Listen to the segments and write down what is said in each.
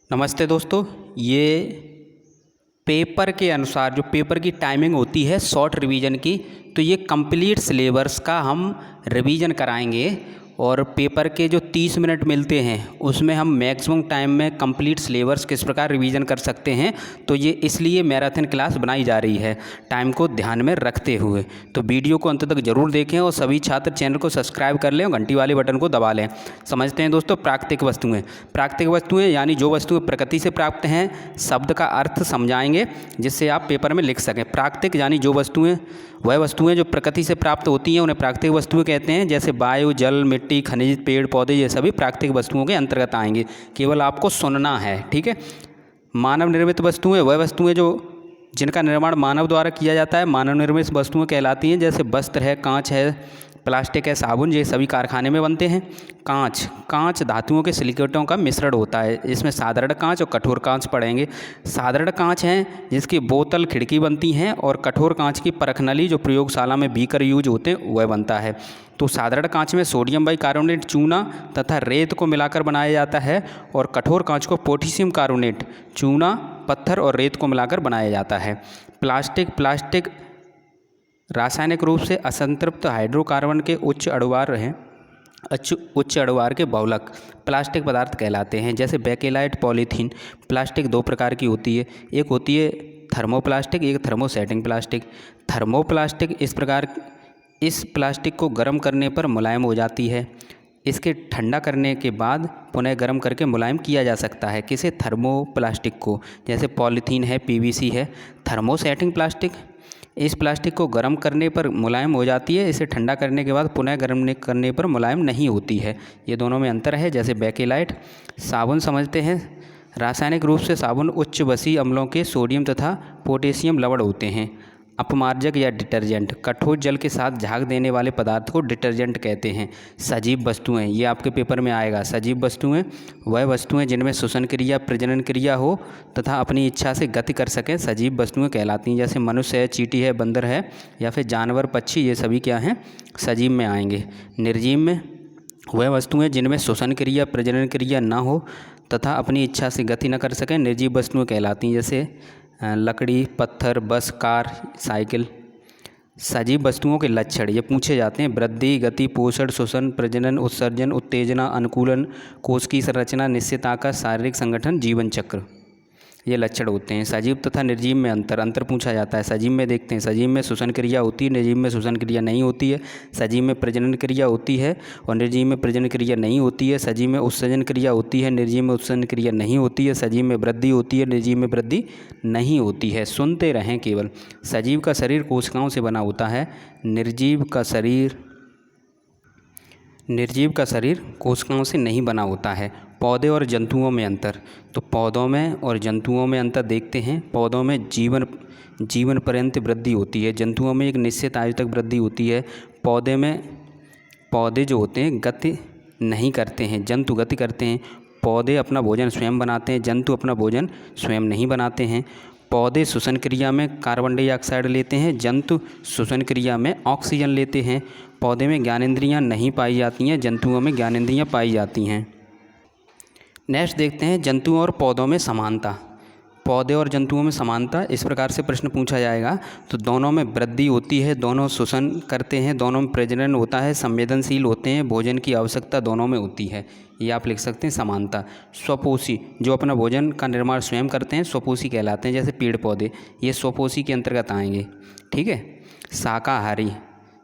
नमस्ते दोस्तों। ये पेपर के अनुसार जो पेपर की टाइमिंग होती है शॉर्ट रिवीजन की, तो ये कंप्लीट सिलेबस का हम रिवीजन कराएंगे। और पेपर के जो 30 मिनट मिलते हैं उसमें हम मैक्सिमम टाइम में कंप्लीट सिलेबस किस प्रकार रिवीजन कर सकते हैं, तो ये इसलिए मैराथन क्लास बनाई जा रही है, टाइम को ध्यान में रखते हुए। तो वीडियो को अंत तक जरूर देखें और सभी छात्र चैनल को सब्सक्राइब कर लें और घंटी वाले बटन को दबा लें। समझते हैं दोस्तों, प्राकृतिक वस्तुएं। प्राकृतिक वस्तुएं यानी जो वस्तुएं प्रकृति से प्राप्त हैं, शब्द का अर्थ समझाएंगे जिससे आप पेपर में लिख सकें। प्राकृतिक यानी जो वस्तुएं, वह वस्तुएं जो प्रकृति से प्राप्त होती हैं उन्हें प्राकृतिक वस्तुएं कहते हैं। जैसे वायु, जल, मिट्टी, खनिज, पेड़ पौधे, ये सभी प्राकृतिक वस्तुओं के अंतर्गत आएंगे। केवल आपको सुनना है, ठीक है। मानव निर्मित वस्तुएं, वह वस्तुएं जो जिनका निर्माण मानव द्वारा किया जाता है, मानव निर्मित वस्तुएं कहलाती हैं। जैसे वस्त्र है, कांच है, प्लास्टिक है, साबुन, ये सभी कारखाने में बनते हैं। कांच धातुओं के सिलिकेटों का मिश्रण होता है। इसमें साधारण कांच और कठोर कांच पड़ेंगे। साधारण कांच हैं जिसकी बोतल, खिड़की बनती हैं, और कठोर कांच की परखनली जो प्रयोगशाला में बीकर यूज होते हैं वह बनता है। तो साधारण कांच में सोडियम बाइकार्बोनेट, चूना तथा रेत को मिलाकर बनाया जाता है, और कठोर कांच को पोटेशियम कार्बोनेट, चूना, पत्थर और रेत को मिलाकर बनाया जाता है। प्लास्टिक रासायनिक रूप से असंतृप्त हाइड्रोकार्बन के उच्च अणुवार के बहुलक प्लास्टिक पदार्थ कहलाते हैं। जैसे बेकेलाइट, पॉलीथीन। प्लास्टिक दो प्रकार की होती है, एक होती है थर्मोप्लास्टिक, एक थर्मोसेटिंग प्लास्टिक। थर्मोप्लास्टिक इस प्लास्टिक को गर्म करने पर मुलायम हो जाती है। इसके ठंडा करने के बाद पुनः गर्म करके मुलायम किया जा सकता है। किसे? थर्मोप्लास्टिक को। जैसे पॉलीथीन है, पीवीसी है। थर्मोसेटिंग प्लास्टिक, इस प्लास्टिक को गर्म करने पर मुलायम हो जाती है, इसे ठंडा करने के बाद पुनः गर्म करने पर मुलायम नहीं होती है। ये दोनों में अंतर है। जैसे बेकेलाइट। साबुन समझते हैं। रासायनिक रूप से साबुन उच्च वसी अम्लों के सोडियम तथा पोटेशियम लवण होते हैं। अपमार्जक या डिटर्जेंट, कठोर जल के साथ झाग देने वाले पदार्थ को डिटर्जेंट कहते हैं। सजीव वस्तुएं, ये आपके पेपर में आएगा। सजीव वस्तुएं वह वस्तुएं जिनमें श्वसन क्रिया, प्रजनन क्रिया हो तथा अपनी इच्छा से गति कर सकें, सजीव वस्तुएं कहलाती हैं। जैसे मनुष्य है, चींटी है, बंदर है, या फिर जानवर, पक्षी, ये सभी क्या हैं? सजीव में आएंगे। निर्जीव में वह वस्तुएं जिनमें श्वसन क्रिया, प्रजनन क्रिया न हो तथा अपनी इच्छा से गति न कर सकें, निर्जीव वस्तुएं कहलाती हैं। जैसे लकड़ी, पत्थर, बस, कार, साइकिल। सजीव वस्तुओं के लक्षण ये पूछे जाते हैं। वृद्धि, गति, पोषण, श्वसन, प्रजनन, उत्सर्जन, उत्तेजना, अनुकूलन, कोशिकीय संरचना, निश्चित आकार, शारीरिक संगठन, जीवन चक्र, ये लक्षण होते हैं। सजीव तथा निर्जीव में अंतर पूछा जाता है। सजीव में देखते हैं, सजीव में श्वसन क्रिया होती है, निर्जीव में श्वसन क्रिया नहीं होती है। सजीव में प्रजनन क्रिया होती है और निर्जीव में प्रजनन क्रिया नहीं होती है। सजीव में उत्सर्जन क्रिया होती है, निर्जीव में उत्सर्जन क्रिया नहीं होती है। सजीव में वृद्धि होती है, निर्जीव में वृद्धि नहीं होती है। सुनते रहें केवल। सजीव का शरीर कोशिकाओं से बना होता है, निर्जीव का शरीर कोशिकाओं से नहीं बना होता है। पौधे और जंतुओं में अंतर, तो पौधों में और जंतुओं में अंतर देखते हैं। पौधों में जीवन पर्यंत वृद्धि होती है, जंतुओं में एक निश्चित आयु तक वृद्धि होती है। पौधे जो होते हैं गति नहीं करते हैं, जंतु गति करते हैं। पौधे अपना भोजन स्वयं बनाते हैं, जंतु अपना भोजन स्वयं नहीं बनाते हैं। पौधे श्वसन क्रिया में कार्बन डाइऑक्साइड लेते हैं, जंतु श्वसन क्रिया में ऑक्सीजन लेते हैं। पौधे में ज्ञानेंद्रियां नहीं पाई जाती हैं, जंतुओं में ज्ञानेंद्रियां पाई जाती हैं। नेक्स्ट देखते हैं जंतुओं और पौधों में समानता। पौधे और जंतुओं में समानता, इस प्रकार से प्रश्न पूछा जाएगा। तो दोनों में वृद्धि होती है, दोनों श्वसन करते हैं, दोनों में प्रजनन होता है, संवेदनशील होते हैं, भोजन की आवश्यकता दोनों में होती है। ये आप लिख सकते हैं समानता। स्वपोषी, जो अपना भोजन का निर्माण स्वयं करते हैं, स्वपोषी कहलाते हैं। जैसे पेड़ पौधे, ये स्वपोषी के अंतर्गत आएंगे, ठीक है।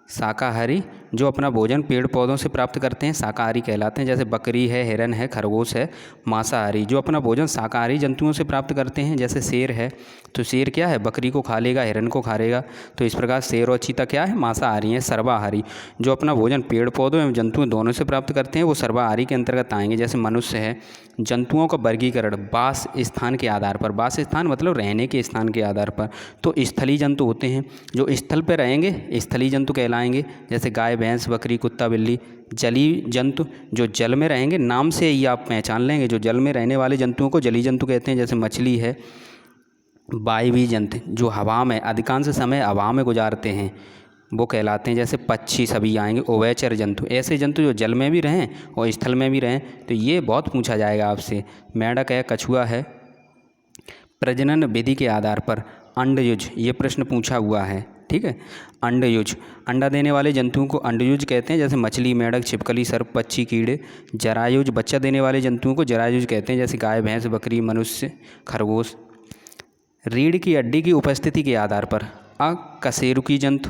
शाकाहारी, जो अपना भोजन पेड़ पौधों से प्राप्त करते हैं, शाकाहारी कहलाते हैं। जैसे बकरी है, हिरन है, खरगोश है। मांसाहारी, जो अपना भोजन शाकाहारी जंतुओं से प्राप्त करते हैं। जैसे शेर है, तो शेर क्या है? बकरी को खा लेगा, हिरन को खा लेगा। तो इस प्रकार शेर और चीता क्या है? मांसाहारी हैं। सर्वाहारी, जो अपना भोजन पेड़ पौधों एवं जंतुओं दोनों से प्राप्त करते हैं, वो सर्वाहारी के अंतर्गत आएंगे। जैसे मनुष्य है। जंतुओं का वर्गीकरण वास स्थान के आधार पर, वास स्थान मतलब रहने के स्थान के आधार पर। तो स्थलीय जंतु होते हैं, जो स्थल पर रहेंगे स्थलीय जंतु कहलाएंगे। जैसे गाय, भैंस, बकरी, कुत्ता, बिल्ली। जलीय जंतु, जो जल में रहेंगे, नाम से ही आप पहचान लेंगे, जो जल में रहने वाले जंतुओं को जलीय जंतु कहते हैं। जैसे मछली है। वायवीय जंतु, जो हवा में अधिकांश समय हवा में गुजारते हैं, वो कहलाते हैं, जैसे पक्षी सभी आएंगे। उभयचर जंतु, ऐसे जंतु जो जल में भी रहें और स्थल में भी रहें, तो ये बहुत पूछा जाएगा आपसे। मेंढक है, कछुआ है। प्रजनन विधि के आधार पर अंडयुज, ये प्रश्न पूछा हुआ है, ठीक है। अंडयुज, अंडा देने वाले जंतुओं को अंडयुज कहते हैं, जैसे मछली, मेंढक, छिपकली, सर्प, पक्षी, कीड़े। जरायुज, बच्चा देने वाले जंतुओं को जरायुज कहते हैं, जैसे गाय, भैंस, बकरी, मनुष्य, खरगोश। रीढ़ की हड्डी की उपस्थिति के आधार पर अकशेरुकी जंतु,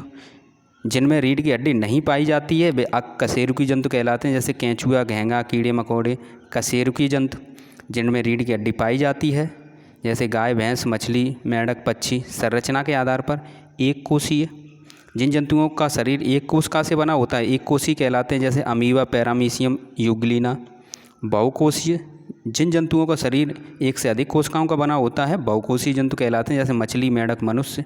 जिनमें रीढ़ की हड्डी नहीं पाई जाती है वे अकशेरुकी जंतु कहलाते हैं, जैसे केंचुआ, घेंगा, कीड़े मकोड़े। कशेरुकी जंतु, जिनमें रीढ़ की हड्डी पाई जाती है, जैसे गाय, भैंस, मछली, मेंढक, पक्षी। संरचना के आधार पर एक कोशीय, जिन जंतुओं का शरीर एक कोशिका से बना होता है एक कोशीय कहलाते हैं, जैसे अमीबा, पैरामीशियम, यूग्लिना। बहुकोशीय, जिन जंतुओं का शरीर एक से अधिक कोशिकाओं का बना होता है बहुकोशीय जंतु कहलाते हैं, जैसे मछली, मेंढक, मनुष्य।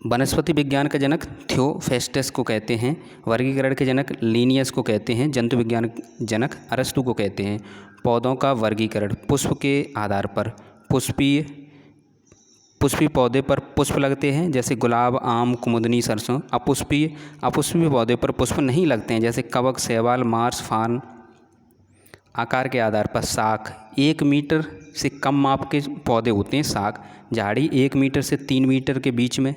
वनस्पति विज्ञान का जनक थियोफेस्टस को कहते हैं। वर्गीकरण के जनक लीनियस को कहते हैं। जंतु विज्ञान जनक अरस्तु को कहते हैं। पौधों का वर्गीकरण पुष्प के आधार पर। पुष्पीय पौधे पर पुष्प लगते हैं, जैसे गुलाब, आम, कुमुदनी, सरसों। अपुष्पीय पौधे पर पुष्प नहीं लगते हैं, जैसे कवक, शैवाल, मार्स, फार्न। आकार के आधार पर शाख, 1 मीटर से कम माप के पौधे होते हैं शाख। झाड़ी 1 मीटर से 3 मीटर के बीच में।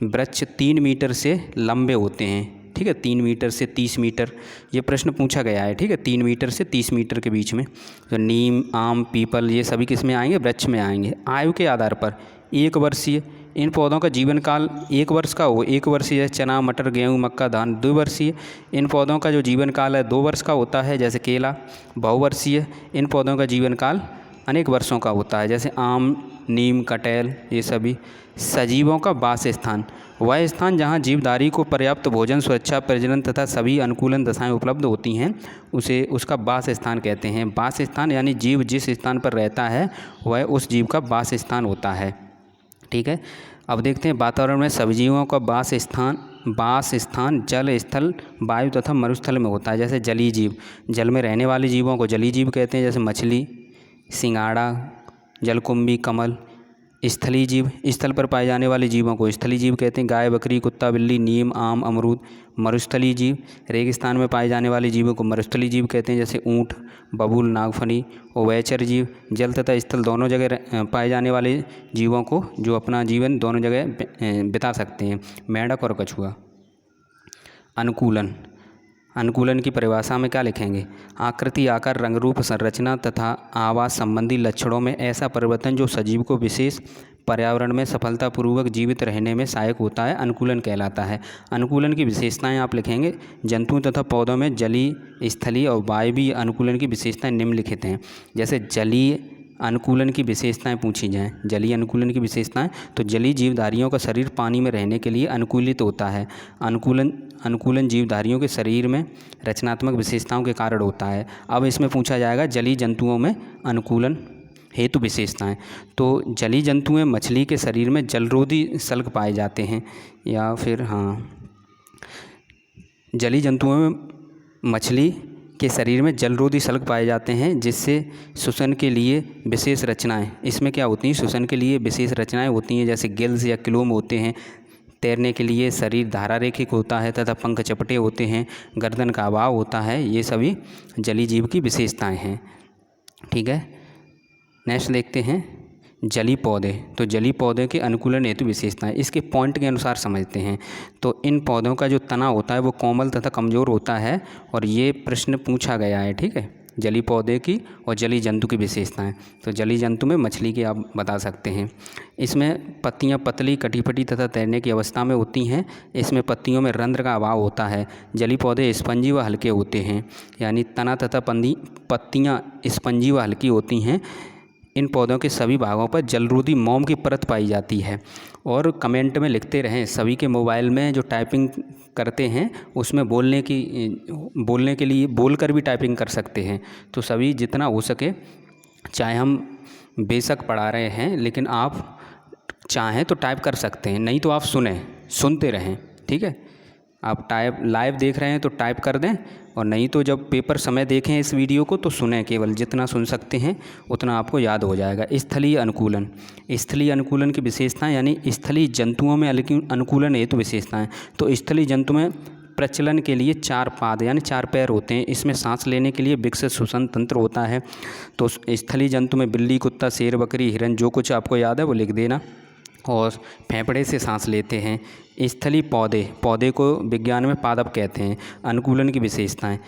वृक्ष 3 मीटर से लंबे होते हैं, ठीक है, 3 मीटर से 30 मीटर। ये प्रश्न पूछा गया है, ठीक है, 3 मीटर से 30 मीटर के बीच में। तो नीम, आम, पीपल ये सभी किस में आएंगे? वृक्ष में आएंगे। आयु के आधार पर 1 वर्षीय, इन पौधों का जीवन काल 1 वर्ष का हो। 1 वर्षीय चना, मटर, गेहूँ, मक्का, धान। 2 वर्षीय, इन पौधों का जो जीवन काल है 2 वर्ष का होता है, जैसे केला। बहुवर्षीय, इन पौधों का जीवन काल अनेक वर्षों का होता है, जैसे आम, नीम, कटहल ये सभी। सजीवों का वास स्थान, वह स्थान जहाँ जीवधारी को पर्याप्त भोजन, सुरक्षा, प्रजनन तथा सभी अनुकूलन दशाएं उपलब्ध होती हैं, उसे उसका वास स्थान कहते हैं। वास स्थान यानी जीव जिस स्थान पर रहता है वह उस जीव का वास स्थान होता है, ठीक है। अब देखते हैं वातावरण में सजीवों का वास स्थान जल, स्थल, वायु तथा मरुस्थल में होता है। जैसे जलीय जीव, जल में रहने वाले जीवों को जलीय जीव कहते हैं, जैसे मछली, सिंगाड़ा, जलकुंभी, कमल। स्थलीय जीव, स्थल पर पाए जाने वाले जीवों को स्थलीय जीव कहते हैं, गाय, बकरी, कुत्ता, बिल्ली, नीम, आम, अमरूद। मरुस्थलीय जीव, रेगिस्तान में पाए जाने वाले जीवों को मरुस्थलीय जीव कहते हैं, जैसे ऊँट, बबूल, नागफनी। उभयचर जीव, जल तथा स्थल दोनों जगह पाए जाने वाले जीवों को जो अपना जीवन दोनों जगह बिता सकते हैं, मेंढक और कछुआ। अनुकूलन की परिभाषा में क्या लिखेंगे? आकृति, आकार, रंग, रूप, संरचना तथा आवास संबंधी लक्षणों में ऐसा परिवर्तन जो सजीव को विशेष पर्यावरण में सफलतापूर्वक जीवित रहने में सहायक होता है, अनुकूलन कहलाता है। अनुकूलन की विशेषताएं आप लिखेंगे। जंतुओं तथा पौधों में जलीय, स्थलीय और वायवीय अनुकूलन की विशेषताएं निम्नलिखित हैं। जैसे जलीय अनुकूलन की विशेषताएं पूछी जाएं, जलीय अनुकूलन की विशेषताएं, तो जलीय जीवधारियों का शरीर पानी में रहने के लिए अनुकूलित होता है। अनुकूलन जीवधारियों के शरीर में रचनात्मक विशेषताओं के कारण होता है। अब इसमें पूछा जाएगा जलीय जंतुओं में अनुकूलन हेतु विशेषताएं। तो जलीय जंतु में मछली के शरीर में जलरोधी शल्क पाए जाते हैं, या फिर जलीय जंतुओं में मछली के शरीर में जलरोधी शल्क पाए जाते हैं, जिससे श्वसन के लिए विशेष रचनाएं, इसमें क्या होती हैं? श्वसन के लिए विशेष रचनाएं होती हैं, जैसे गिल्स या क्लोम होते हैं। तैरने के लिए शरीर धारारेखिक होता है तथा पंख चपटे होते हैं, गर्दन का अभाव होता है। ये सभी जलीय जीव की विशेषताएं हैं, ठीक है। नेक्स्ट देखते हैं जलीय पौधे। तो जलीय पौधे के अनुकूलन हेतु विशेषताएं इसके पॉइंट के अनुसार समझते हैं। तो इन पौधों का जो तना होता है वो कोमल तथा कमज़ोर होता है, और ये प्रश्न पूछा गया है, ठीक है। जलीय पौधे की और जलीय जंतु की विशेषताएं। तो जलीय जंतु में मछली की आप बता सकते हैं। इसमें पत्तियां पतली, कटी-फटी तथा तैरने की अवस्था में होती हैं। इसमें पत्तियों में रंध्र का अभाव होता है। जलीय पौधे स्पंजी व हल्के होते हैं, यानी तना तथा पत्तियां स्पंजी व हल्की होती हैं। इन पौधों के सभी भागों पर जलरोधी मोम की परत पाई जाती है। और कमेंट में लिखते रहें, सभी के मोबाइल में जो टाइपिंग करते हैं उसमें बोलने के लिए बोलकर भी टाइपिंग कर सकते हैं। तो सभी जितना हो सके, चाहे हम बेशक पढ़ा रहे हैं लेकिन आप चाहें तो टाइप कर सकते हैं, नहीं तो आप सुनते रहें, ठीक है। आप लाइव देख रहे हैं तो टाइप कर दें, और नहीं तो जब पेपर समय देखें इस वीडियो को तो सुनें, केवल जितना सुन सकते हैं उतना आपको याद हो जाएगा। स्थलीय अनुकूलन, स्थलीय अनुकूलन की विशेषताएं यानी स्थलीय जंतुओं में अनुकूलन हेतु विशेषताएं। तो स्थलीय जंतु में प्रचलन के लिए 4 पाद यानी 4 पैर होते हैं। इसमें सांस लेने के लिए विकसित श्वसन तंत्र होता है। तो स्थलीय जंतु में बिल्ली, कुत्ता, शेर, बकरी, हिरन, जो कुछ आपको याद है वो लिख देना। और फेफड़े से सांस लेते हैं। स्थलीय पौधे को विज्ञान में पादप कहते हैं। अनुकूलन की विशेषताएं,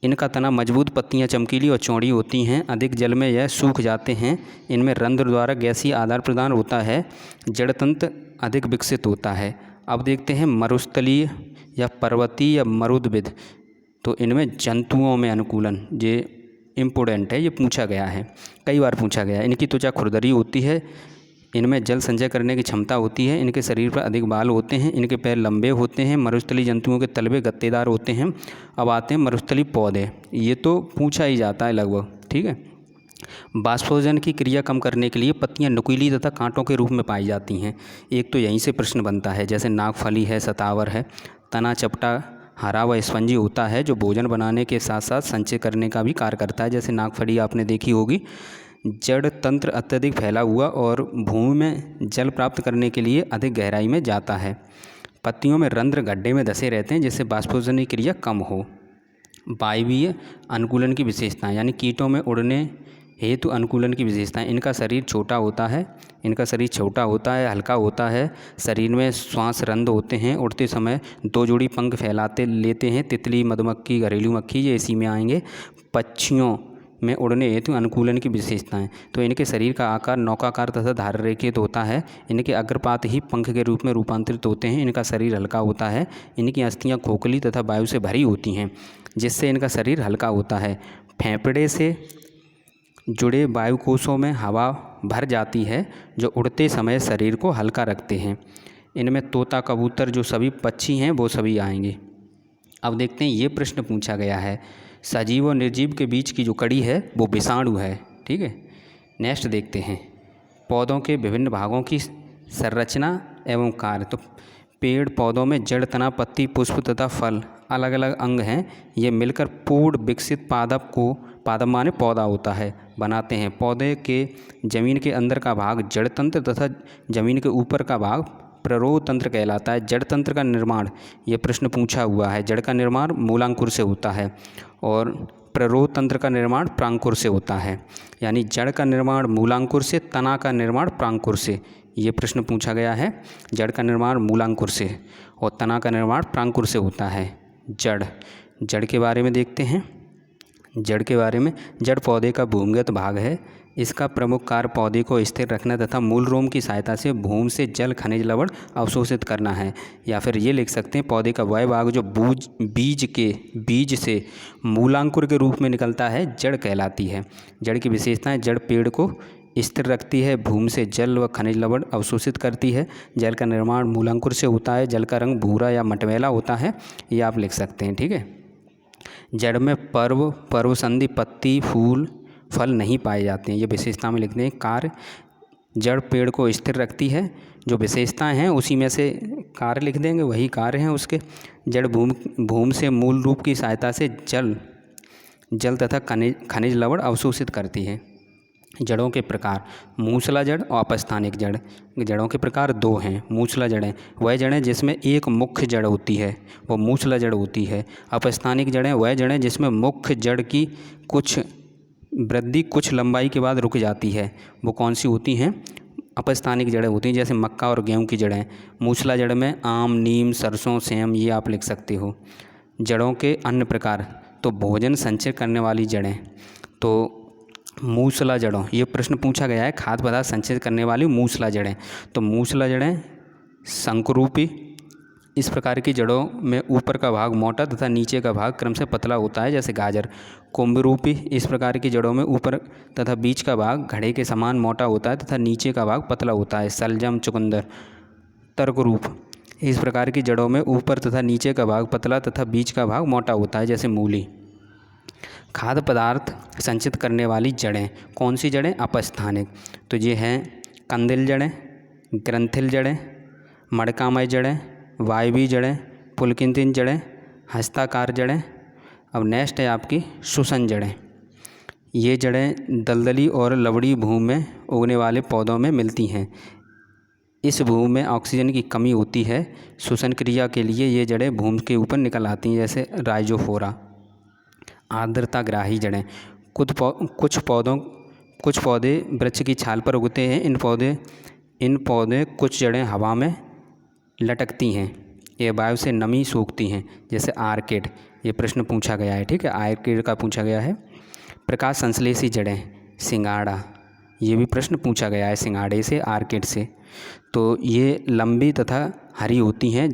इनका तना मजबूत, पत्तियां चमकीली और चौड़ी होती हैं। अधिक जल में यह सूख जाते हैं। इनमें रंध्र द्वारा गैसीय आदान प्रदान होता है। जड़ तंत्र अधिक विकसित होता है। अब देखते हैं मरुस्थलीय या पर्वतीय या मरुद्भिद। तो इनमें जंतुओं में अनुकूलन, ये इम्पोर्टेंट है, ये पूछा गया है, कई बार पूछा गया है। इनकी त्वचा खुरदरी होती है। इनमें जल संचय करने की क्षमता होती है। इनके शरीर पर अधिक बाल होते हैं। इनके पैर लंबे होते हैं। मरुस्थलीय जंतुओं के तलवे गत्तेदार होते हैं। अब आते हैं मरुस्थलीय पौधे, ये तो पूछा ही जाता है लगभग, ठीक है। बाष्पोजन की क्रिया कम करने के लिए पत्तियां नुकीली तथा कांटों के रूप में पाई जाती हैं। एक तो यहीं से प्रश्न बनता है, जैसे नागफली है, सतावर है। तना चपटा, हरा व स्पंजी होता है, जो भोजन बनाने के साथ साथ संचय करने का भी कार्य करता है। जैसे नागफली आपने देखी होगी। जड़ तंत्र अत्यधिक फैला हुआ और भूमि में जल प्राप्त करने के लिए अधिक गहराई में जाता है। पत्तियों में रंध्र गड्ढे में धसे रहते हैं, जिससे बाष्पोजन की क्रिया कम हो। वायवीय अनुकूलन की विशेषताएं यानी कीटों में उड़ने हेतु अनुकूलन की विशेषताएं। इनका शरीर छोटा होता है, हल्का होता है। शरीर में श्वास रंध्र होते हैं। उड़ते समय 2 जोड़ी पंख फैलाते लेते हैं। तितली, मधुमक्खी, घरेलू मक्खी ये इसी में आएंगे। पक्षियों में उड़ने हेतु अनुकूलन की विशेषताएं। तो इनके शरीर का आकार नौकाकार तथा धाररेखित होता है। इनके अग्रपात ही पंख के रूप में रूपांतरित होते हैं। इनका शरीर हल्का होता है। इनकी अस्थियां खोखली तथा वायु से भरी होती हैं, जिससे इनका शरीर हल्का होता है। फेफड़े से जुड़े वायुकोशों में हवा भर जाती है, जो उड़ते समय शरीर को हल्का रखते हैं। इनमें तोता, कबूतर, जो सभी पक्षी हैं वो सभी आएंगे। अब देखते हैं, ये प्रश्न पूछा गया है, सजीव और निर्जीव के बीच की जो कड़ी है वो विषाणु है, ठीक है। नेक्स्ट देखते हैं, पौधों के विभिन्न भागों की संरचना एवं कार्य। तो पेड़ पौधों में जड़, तना, पत्ती, पुष्प तथा फल अलग अलग अंग हैं। ये मिलकर पूर्ण विकसित पादप माने पौधा होता है, बनाते हैं। पौधे के जमीन के अंदर का भाग जड़ तंत्र तथा जमीन के ऊपर का भाग प्ररोह तंत्र कहलाता है। जड़ तंत्र का निर्माण, ये प्रश्न पूछा हुआ है। जड़ का निर्माण मूलांकुर से होता है और प्ररोह तंत्र का निर्माण प्रांकुर से होता है। यानी जड़ का निर्माण मूलांकुर से, तना का निर्माण प्रांकुर से। ये प्रश्न पूछा गया है। जड़ का निर्माण मूलांकुर से और तना का निर्माण प्रांकुर से होता है। जड़ के बारे में देखते हैं। जड़ पौधे का भूमिगत भाग है। इसका प्रमुख कार्य पौधे को स्थिर रखना तथा मूल रोम की सहायता से भूमि से जल, खनिज, लवण अवशोषित करना है। या फिर ये लिख सकते हैं, पौधे का वह भाग जो बीज से मूलांकुर के रूप में निकलता है, जड़ कहलाती है। जड़ की विशेषताएं, जड़ पेड़ को स्थिर रखती है, भूमि से जल व खनिज लवण अवशोषित करती है। जल का निर्माण मूलांकुर से होता है। जल का रंग भूरा या मटमैला होता है, ये आप लिख सकते हैं, ठीक है। जड़ में पर्वसंधि, पत्ती, फूल, फल नहीं पाए जाते हैं, ये विशेषता में लिखते हैं। कार्य, जड़ पेड़ को स्थिर रखती है। जो विशेषताएं हैं उसी में से कार्य लिख देंगे, वही कार्य हैं उसके। जड़ भूमि से मूल रूप की सहायता से जल तथा खनिज लवण अवशोषित करती है। जड़ों के प्रकार, मूसला जड़ और अपस्थानिक जड़। जड़ों के प्रकार 2 हैं। मूसला जड़ें वह जड़ें जिसमें एक मुख्य जड़ होती है, वो मूसला जड़ होती है। अपस्थानिक जड़ें वह जड़ें जिसमें मुख्य जड़ की कुछ वृद्धि कुछ लंबाई के बाद रुक जाती है, वो कौन सी होती हैं? अपस्थानिक जड़ें होती हैं, जैसे मक्का और गेहूं की जड़ें। मूसला जड़ में आम, नीम, सरसों, सेम, ये आप लिख सकते हो। जड़ों के अन्य प्रकार, तो भोजन संचय करने वाली जड़ें, तो मूसला जड़ों, ये प्रश्न पूछा गया है, खाद्य पदार्थ संचय करने वाली मूसला जड़ें। तो मूसला जड़ें शंकुरूपी, इस प्रकार की जड़ों में ऊपर का भाग मोटा तथा नीचे का भाग क्रम से पतला होता है, जैसे गाजर। कुंभरूपी, इस प्रकार की जड़ों में ऊपर तथा बीच का भाग घड़े के समान मोटा होता है तथा नीचे का भाग पतला होता है। सलजम, चुकंदर। तर्करूप, इस प्रकार की जड़ों में ऊपर तथा नीचे का भाग पतला तथा बीच का भाग मोटा होता है, जैसे मूली। खाद्य पदार्थ संचित करने वाली जड़ें, कौन सी जड़ें? अपस्थानिक। तो ये हैं कंदिल जड़ें, ग्रंथिल जड़ें, मड़कामय जड़ें, वायवीय जड़ें, पुलकिंतिन जड़ें, हस्ताकार जड़ें। अब नेक्स्ट है आपकी शुसन जड़ें। ये जड़ें दलदली और लवड़ी भूमि में उगने वाले पौधों में मिलती हैं। इस भूमि में ऑक्सीजन की कमी होती है। शुसन क्रिया के लिए ये जड़ें भूमि के ऊपर निकल आती हैं, जैसे राइजोफोरा। आर्द्रताग्राही जड़ें। कुछ पौधे वृक्ष की छाल पर उगते हैं। इन पौधे कुछ जड़ें हवा में लटकती हैं, ये वायु से नमी सोखती हैं, जैसे आर्किड। ये प्रश्न पूछा गया है, ठीक है, आर्किड का पूछा गया है। प्रकाश संश्लेषी जड़ें, सिंगाड़ा। ये भी प्रश्न पूछा गया है सिंगाड़े से, आर्किड से। तो ये लंबी तथा हरी होती हैं,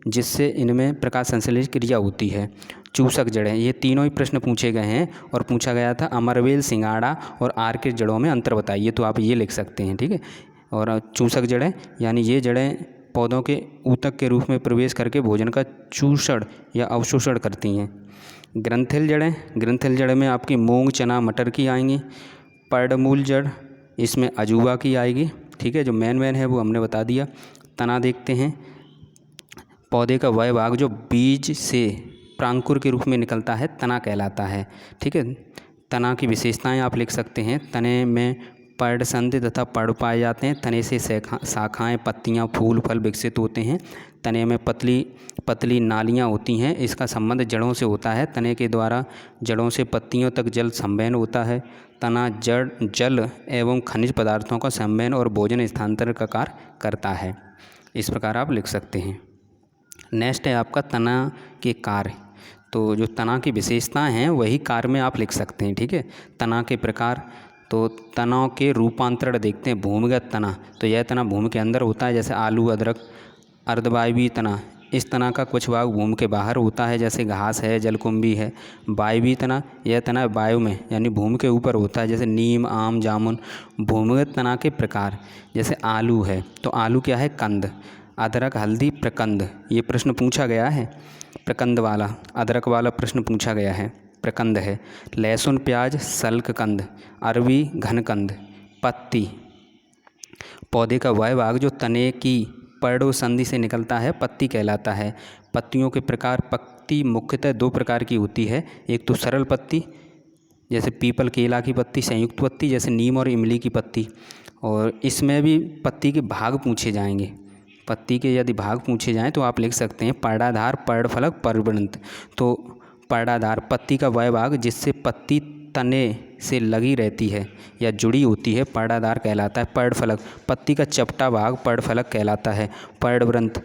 जिससे इनमें प्रकाश संश्लेषण क्रिया होती है। चूसक जड़ें, ये तीनों ही प्रश्न पूछे गए हैं और पूछा गया था अमरवेल, सिंगाड़ा और आर्किड जड़ों में अंतर बताइए, तो आप ये लिख सकते हैं, ठीक है। और चूसक जड़ें यानी ये जड़ें पौधों के ऊतक के रूप में प्रवेश करके भोजन का चूषण या अवशोषण करती हैं। ग्रंथिल जड़ें में आपकी मूंग, चना, मटर की आएंगी। पर्णमूल जड़, इसमें अजूबा की आएगी, ठीक है। जो मेन है वो हमने बता दिया। तना देखते हैं। पौधे का वह भाग जो बीज से प्रांकुर के रूप में निकलता है तना कहलाता है, ठीक है। तना की विशेषताएं आप लिख सकते हैं। तने में पर्णसंधि तथा पर्ण पाए जाते हैं। तने से शाखाएं, पत्तियां, फूल, फल विकसित होते हैं। तने में पतली नालियां होती हैं। इसका संबंध जड़ों से होता है। तने के द्वारा जड़ों से पत्तियों तक जल संवहन होता है। तना जल एवं खनिज पदार्थों का संवहन और भोजन स्थानांतरण का कार्य करता है। इस प्रकार आप लिख सकते हैं। नेक्स्ट है आपका तना के कार्य। तो जो तना की विशेषताएं हैं वही कार्य में आप लिख सकते हैं, ठीक है। तना के प्रकार, तो तनों के रूपांतरण देखते हैं। भूमिगत तना, तो यह तना भूमि के अंदर होता है, जैसे आलू, अदरक। अर्धवायवीय तना, इस तना का कुछ भाग भूमि के बाहर होता है, जैसे घास है, जलकुंभी है। वायवीय तना, यह तना वायु में यानी भूमि के ऊपर होता है, जैसे नीम, आम, जामुन। भूमिगत तना के प्रकार, जैसे आलू है तो आलू क्या है, कंद। अदरक, हल्दी, प्रकंद। ये प्रश्न पूछा गया है, प्रकंद वाला, अदरक वाला प्रश्न पूछा गया है, प्रकंद है। लहसुन, प्याज, सल्ककंद। अरवी, घनकंद। पत्ती, पौधे का वह भाग जो तने की पर्णसंधि से निकलता है पत्ती कहलाता है। पत्तियों के प्रकार, पत्ती मुख्यतः दो प्रकार की होती है। एक तो सरल पत्ती, जैसे पीपल, केला की पत्ती। संयुक्त पत्ती, जैसे नीम और इमली की पत्ती। और इसमें भी पत्ती के भाग पूछे जाएंगे। पत्ती के यदि भाग पूछे जाएं तो आप लिख सकते हैं पर्णाधार, पर्णफलक, पर्णवृंत। तो पर्णाधार, पत्ती का वह भाग जिससे पत्ती तने से लगी रहती है या जुड़ी होती है, पर्णाधार कहलाता है। पर्णफलक, पत्ती का चपटा भाग पर्णफलक कहलाता है। पर्णवृंत,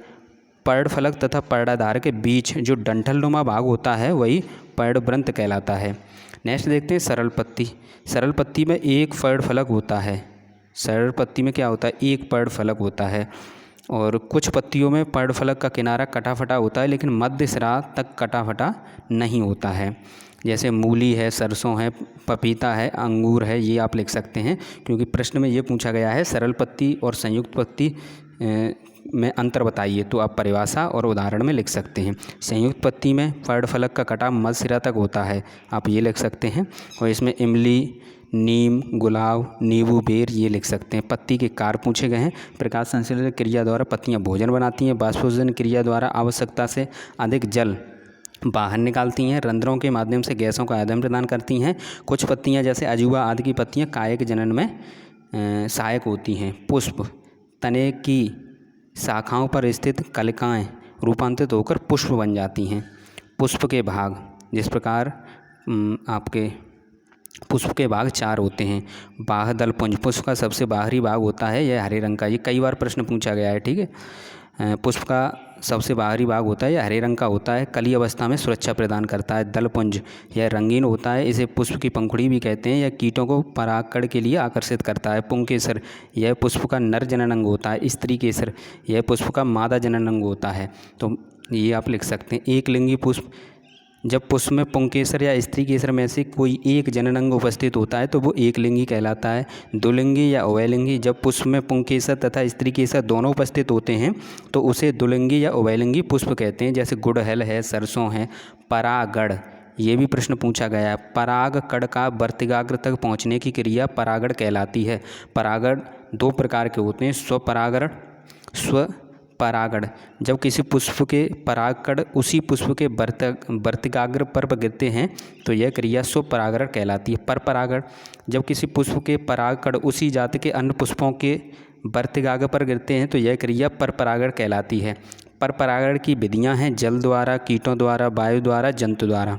पर्णफलक तथा पर्णाधार के बीच जो डंठलनुमा भाग होता है वही पर्णवृंत कहलाता है। नेक्स्ट देखते हैं सरल पत्ती। सरल पत्ती में एक पर्णफलक होता है। सरल पत्ती में क्या होता है, एक पर्णफलक होता है। और कुछ पत्तियों में पर्णफलक का किनारा कटा फटा होता है, लेकिन मध्य सिरा तक कटा फटा नहीं होता है। जैसे मूली है, सरसों है, पपीता है, अंगूर है, ये आप लिख सकते हैं, क्योंकि प्रश्न में ये पूछा गया है सरल पत्ती और संयुक्त पत्ती में अंतर बताइए, तो आप परिभाषा और उदाहरण में लिख सकते हैं। संयुक्त पत्ती में पर्णफलक का कटा मध्य सिरा तक होता है, आप ये लिख सकते हैं। और इसमें इमली, नीम, गुलाब, नींबू, बेर, ये लिख सकते हैं। पत्ती के कार्य पूछे गए हैं। प्रकाश संश्लेषण क्रिया द्वारा पत्तियां भोजन बनाती हैं। बाष्पोत्सर्जन क्रिया द्वारा आवश्यकता से अधिक जल बाहर निकालती हैं। रंध्रों के माध्यम से गैसों का आदान प्रदान करती हैं। कुछ पत्तियां जैसे अजूबा आदि की पत्तियां कायिक जनन में सहायक होती हैं। पुष्प, तने की शाखाओं पर स्थित कलिकाएँ रूपांतरित होकर पुष्प बन जाती हैं। पुष्प के भाग, जिस प्रकार आपके पुष्प के भाग 4 होते हैं। बाह्यदल पुंज, पुष्प का सबसे बाहरी भाग होता है, यह हरे रंग का। ये कई बार प्रश्न पूछा गया है, ठीक है। पुष्प का सबसे बाहरी भाग होता है, यह हरे रंग का होता है। कली अवस्था में सुरक्षा प्रदान करता है। दलपुंज, यह रंगीन होता है, इसे पुष्प की पंखुड़ी भी कहते हैं। यह कीटों को परागकण के लिए आकर्षित करता है। पुंकेसर, यह पुष्प का नर जनन अंग होता है। स्त्री केसर, यह पुष्प का मादा जनन अंग होता है। तो ये आप लिख सकते हैं। एक लिंगी पुष्प, जब पुष्प में पुंकेसर या स्त्री केसर में से कोई एक जनन अंग उपस्थित होता है तो वो एक लिंगी कहलाता है। दुलिंगी या उभयलिंगी, जब पुष्प में पुंकेसर तथा स्त्री केसर दोनों उपस्थित होते हैं तो उसे दुलिंगी या उभयलिंगी पुष्प कहते हैं। जैसे गुड़हल है, सरसों है। परागण, ये भी प्रश्न पूछा गया है। परागकण का वर्तिकाग्र तक पहुँचने की क्रिया परागण कहलाती है। परागण दो प्रकार के होते हैं, स्वपरागण परागण, जब किसी पुष्प के परागकण उसी पुष्प के वर्तिकाग्र पर गिरते हैं तो यह क्रिया स्वपरागण कहलाती है। परपरागण, जब किसी पुष्प के परागकण उसी जाति के अन्य पुष्पों के वर्तिकाग्र पर गिरते हैं तो यह क्रिया परपरागण कहलाती है। परपरागण की विधियां हैं जल द्वारा, कीटों द्वारा, वायु द्वारा, जंतु द्वारा।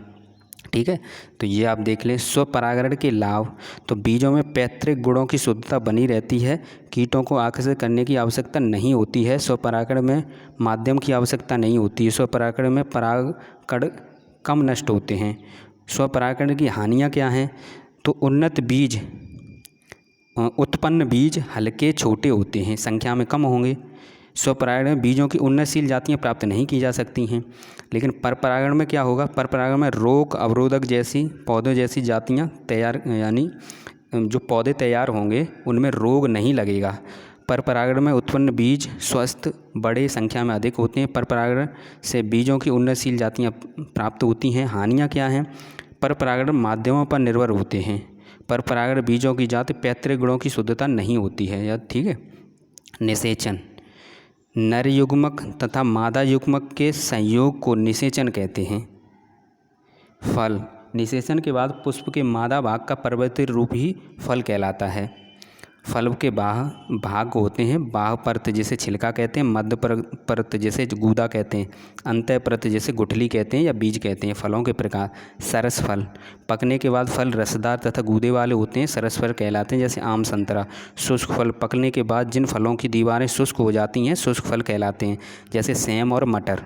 ठीक है, तो ये आप देख लें। स्वपरागण के लाभ, तो बीजों में पैतृक गुणों की शुद्धता बनी रहती है, कीटों को आकर्षित करने की आवश्यकता नहीं होती है, स्वपरागण में माध्यम की आवश्यकता नहीं होती है, स्वपरागण में परागकण कम नष्ट होते हैं। स्वपरागण की हानियाँ क्या हैं, तो उन्नत बीज, उत्पन्न बीज हल्के छोटे होते हैं, संख्या में कम होंगे। स्वपरागण में बीजों की उन्नतशील जातियाँ प्राप्त नहीं की जा सकती हैं। लेकिन परपरागण में क्या होगा, परपरागण में रोग अवरोधक जैसी पौधों जैसी जातियाँ तैयार, यानी जो पौधे तैयार होंगे उनमें रोग नहीं लगेगा। परपरागण में उत्पन्न बीज स्वस्थ, बड़े, संख्या में अधिक होते हैं। परपरागण से बीजों की उन्नतशील जातियाँ प्राप्त होती हैं। हानियाँ क्या हैं, परपरागण माध्यमों पर निर्भर होते हैं। परपरागण बीजों की जाति पैतृक गुणों की शुद्धता नहीं होती है, या ठीक है। निषेचन, नर युग्मक तथा मादा युग्मक के संयोग को निषेचन कहते हैं। फल, निषेचन के बाद पुष्प के मादा भाग का परिवर्तित रूप ही फल कहलाता है। फल के भाग होते हैं बाह्य परत जिसे छिलका कहते हैं, मध्य परत जिसे गूदा कहते हैं, अंतः परत जिसे गुठली कहते हैं या बीज कहते हैं। फलों के प्रकार, सरस फल, पकने के बाद फल रसदार तथा गूदे वाले होते हैं, सरस फल कहलाते हैं, जैसे आम, संतरा। शुष्क फल, पकने के बाद जिन फलों की दीवारें शुष्क हो जाती हैं शुष्क फल कहलाते हैं, जैसे सेम और मटर।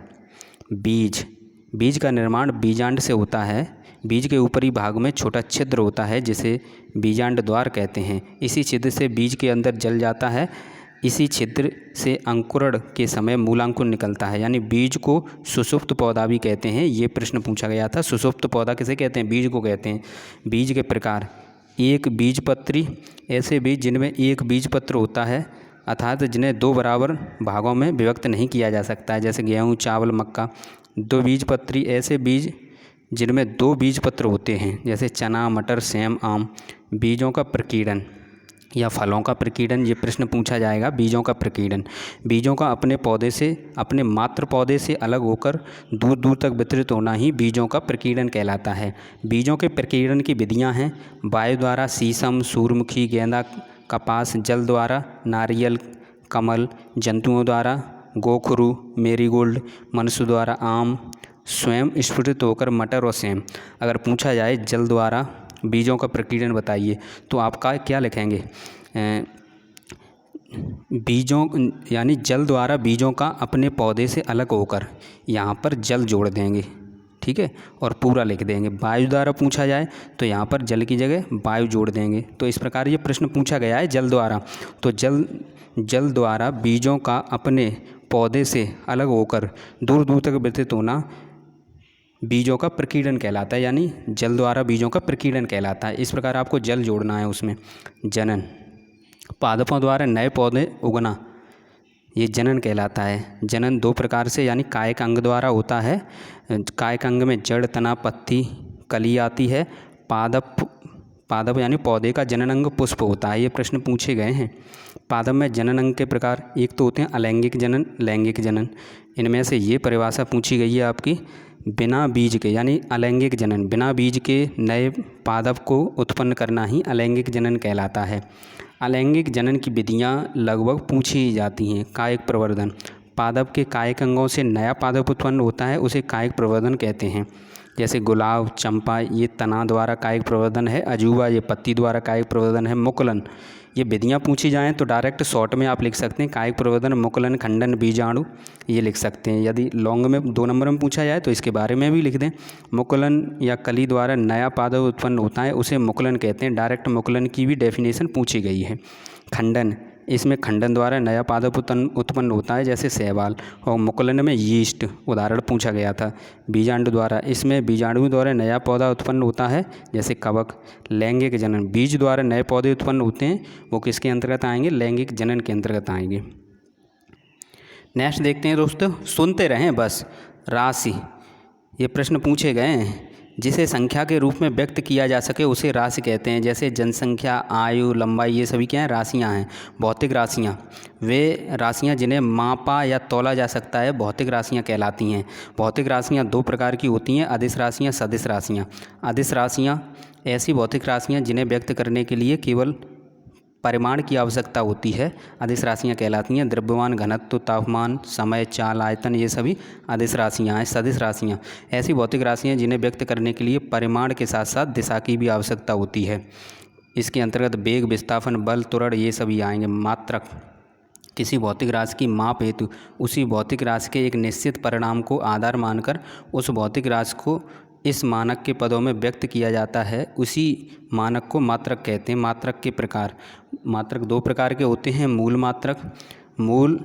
बीज, बीज का निर्माण बीजांड से होता है। बीज के ऊपरी भाग में छोटा छिद्र होता है जिसे बीजांड द्वार कहते हैं। इसी छिद्र से बीज के अंदर जल जाता है। इसी छिद्र से अंकुरण के समय मूलांकुर निकलता है, यानी बीज को सुषुप्त पौधा भी कहते हैं। ये प्रश्न पूछा गया था, सुषुप्त पौधा किसे कहते हैं, बीज को कहते हैं। बीज के प्रकार, एक बीजपत्री, ऐसे बीज जिनमें एक बीजपत्र होता है अर्थात जिन्हें दो बराबर भागों में विभक्त नहीं किया जा सकता है, जैसे गेहूँ, चावल, मक्का। दो बीजपत्री, ऐसे बीज जिनमें दो बीजपत्र होते हैं, जैसे चना, मटर, सेम, आम। बीजों का प्रकीर्णन या फलों का प्रकीर्णन, ये प्रश्न पूछा जाएगा। बीजों का प्रकीर्णन, बीजों का अपने पौधे से, अपने मात्र पौधे से अलग होकर दूर दूर तक वितरित होना ही बीजों का प्रकीर्णन कहलाता है। बीजों के प्रकीर्णन की विधियां हैं वायु द्वारा, शीशम, सूर्यमुखी, गेंदा, कपास। जल द्वारा, नारियल, कमल। जंतुओं द्वारा, गोखरू, मेरीगोल्ड। मनुष्य द्वारा, आम। स्वयं स्फुटित होकर मटर और सेम। अगर पूछा जाए जल द्वारा बीजों का प्रकीर्णन बताइए तो आपका क्या लिखेंगे, बीजों यानी जल द्वारा बीजों का अपने पौधे से अलग होकर, यहाँ पर जल जोड़ देंगे, ठीक है, और पूरा लिख देंगे। वायु द्वारा पूछा जाए तो यहाँ पर जल की जगह वायु जोड़ देंगे। तो इस प्रकार ये प्रश्न पूछा गया है जल द्वारा। तो जल द्वारा बीजों का अपने पौधे से अलग होकर दूर दूर तक वितरित होना बीजों का प्रकीर्णन कहलाता है, यानी जल द्वारा बीजों का प्रकीर्णन कहलाता है। इस प्रकार आपको जल जोड़ना है उसमें। जनन, पादपों द्वारा नए पौधे उगना, ये जनन कहलाता है। जनन दो प्रकार से, यानी कायिक अंग द्वारा होता है। कायिक अंग में जड़, तना, पत्ती, कली आती है। पादप यानी पौधे का जनन अंग पुष्प होता है। ये प्रश्न पूछे गए हैं। पादप में जनन अंग के प्रकार एक तो होते हैं अलैंगिक जनन, लैंगिक जनन। इनमें से ये परिभाषा पूछी गई है आपकी, बिना बीज के यानी अलैंगिक जनन, बिना बीज के नए पादप को उत्पन्न करना ही अलैंगिक जनन कहलाता है। अलैंगिक जनन की विधियाँ लगभग पूछी जाती हैं। कायिक प्रवर्धन, पादप के कायिक अंगों से नया पादप उत्पन्न होता है, उसे कायिक प्रवर्धन कहते हैं। जैसे गुलाब, चंपा, ये तना द्वारा कायिक प्रवर्धन है। अजूबा, ये पत्ती द्वारा कायिक प्रवर्धन है। मुकुलन, ये विधियाँ पूछी जाएँ तो डायरेक्ट शॉर्ट में आप लिख सकते हैं कायिक प्रवर्धन, मुकुलन, खंडन, बीजाणु, ये लिख सकते हैं। यदि लॉन्ग में 2 नंबर में पूछा जाए तो इसके बारे में भी लिख दें। मुकुलन या कली द्वारा नया पादप उत्पन्न होता है, उसे मुकुलन कहते हैं। डायरेक्ट मुकुलन की भी डेफिनेशन पूछी गई है। खंडन, इसमें खंडन द्वारा नया पादप उत्पन्न होता है, जैसे शैवाल। और मुकुलन में यीस्ट उदाहरण पूछा गया था। बीजांड द्वारा, इसमें बीजाणु द्वारा नया पौधा उत्पन्न होता है, जैसे कवक। लैंगिक जनन, बीज द्वारा नए पौधे उत्पन्न होते हैं, वो किसके अंतर्गत आएंगे, लैंगिक जनन के अंतर्गत आएंगे। नेक्स्ट देखते हैं दोस्तों, सुनते रहें बस। राशि, ये प्रश्न पूछे गए हैं। जिसे संख्या के रूप में व्यक्त किया जा सके उसे राशि कहते हैं। जैसे जनसंख्या, आयु, लंबाई, ये सभी क्या हैं, राशियाँ हैं। भौतिक राशियाँ वे राशियाँ जिन्हें मापा या तौला जा सकता है भौतिक राशियाँ कहलाती हैं। भौतिक राशियाँ दो प्रकार की होती हैं, अदिश राशियाँ, सदिश राशियाँ। अदिश राशियाँ ऐसी भौतिक राशियाँ जिन्हें व्यक्त करने के लिए केवल परिमाण की आवश्यकता होती है, अदिश राशियाँ कहलाती हैं। द्रव्यमान, घनत्व, तापमान, समय, चाल, आयतन, ये सभी अदिश राशियाँ हैं। सदिश राशियाँ ऐसी भौतिक राशियाँ जिन्हें व्यक्त करने के लिए परिमाण के साथ साथ दिशा की भी आवश्यकता होती है। इसके अंतर्गत वेग, विस्थापन, बल, त्वरण, ये सभी आएंगे। मात्रक किसी भौतिक राशि की माप हेतु उसी भौतिक राशि के एक निश्चित परिणाम को आधार मानकर उस भौतिक राशि को इस मानक के पदों में व्यक्त किया जाता है, उसी मानक को मात्रक कहते हैं। मात्रक के प्रकार, मात्रक दो प्रकार के होते हैं। मूल मात्रक, मूल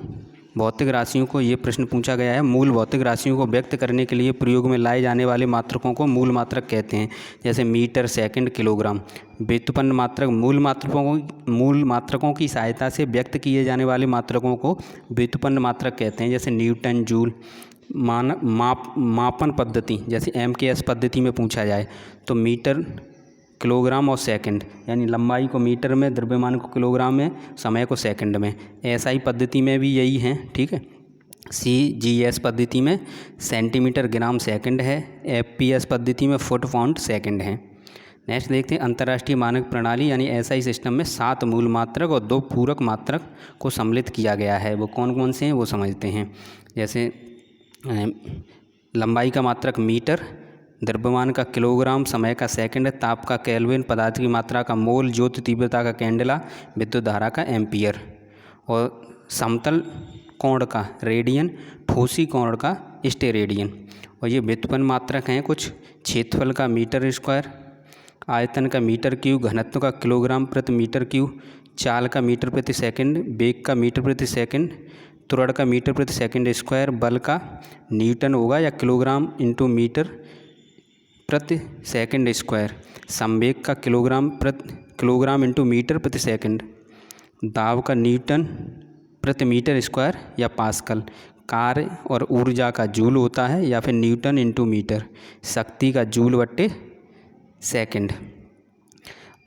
भौतिक राशियों को, ये प्रश्न पूछा गया है, मूल भौतिक राशियों को व्यक्त करने के लिए प्रयोग में लाए जाने वाले मात्रकों को मूल मात्रक कहते हैं। जैसे मीटर, सेकंड, किलोग्राम। व्युत्पन्न मात्रक, मूल मात्रकों की सहायता से व्यक्त किए जाने वाले मात्रकों को व्युत्पन्न मात्रक कहते हैं। जैसे न्यूटन, जूल। मापन पद्धति, जैसे MKS पद्धति में पूछा जाए तो मीटर, किलोग्राम और सेकंड, यानी लंबाई को मीटर में, द्रव्यमान को किलोग्राम में, समय को सेकंड में। SI पद्धति में भी यही है, ठीक है। CGS पद्धति में सेंटीमीटर, ग्राम, सेकंड है। FPS पद्धति में फुट, पाउंड, सेकंड है। नेक्स्ट देखते हैं, अंतर्राष्ट्रीय मानक प्रणाली यानी SI सिस्टम में 7 मूल मात्रक और 2 पूरक मात्रक को सम्मिलित किया गया है। वो कौन कौन से हैं वो समझते हैं। जैसे लंबाई का मात्रक मीटर, द्रव्यमान का किलोग्राम, समय का सेकंड, ताप का केल्विन, पदार्थ की मात्रा का मोल, ज्योति तीव्रता का कैंडेला, विद्युत धारा का एम्पियर, और समतल कोण का रेडियन, ठोसी कोण का स्टेरेडियन। और ये व्युत्पन्न मात्रक हैं कुछ। क्षेत्रफल का मीटर स्क्वायर, आयतन का मीटर क्यूब, घनत्व का किलोग्राम प्रति मीटर क्यूब, चाल का मीटर प्रति सेकंड, वेग का मीटर प्रति सेकंड, त्वरण का मीटर प्रति सेकंड स्क्वायर, बल का न्यूटन होगा या किलोग्राम इंटू मीटर प्रति सेकंड स्क्वायर, संवेग का किलोग्राम इंटू मीटर प्रति सेकंड, दाब का न्यूटन प्रति मीटर स्क्वायर या पास्कल, कार्य और ऊर्जा का जूल होता है या फिर न्यूटन इंटू मीटर, शक्ति का जूल बट्टे सेकंड।